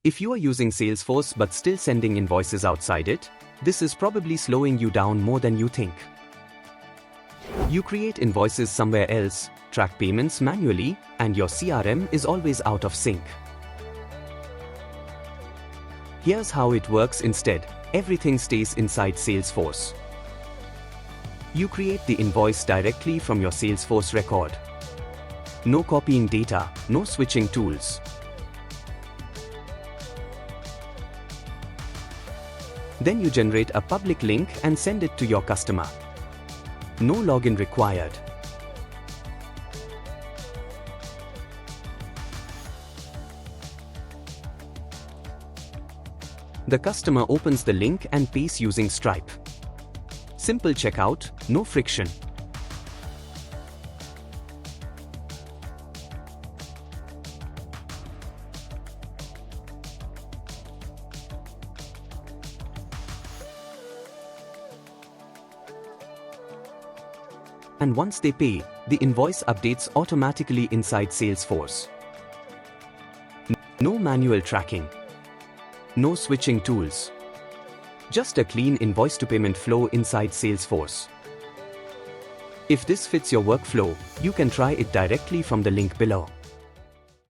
If you are using Salesforce but still sending invoices outside it, this is probably slowing you down more than you think. You create invoices somewhere else, track payments manually, and your CRM is always out of sync. Here's how it works instead. Everything stays inside Salesforce. You create the invoice directly from your Salesforce record. No copying data, no switching tools. Then you generate a public link and send it to your customer. No login required. The customer opens the link and pays using Stripe. Simple checkout, no friction. And once they pay, the invoice updates automatically inside Salesforce. No manual tracking. No switching tools. Just a clean invoice-to-payment flow inside Salesforce. If this fits your workflow, you can try it directly from the link below.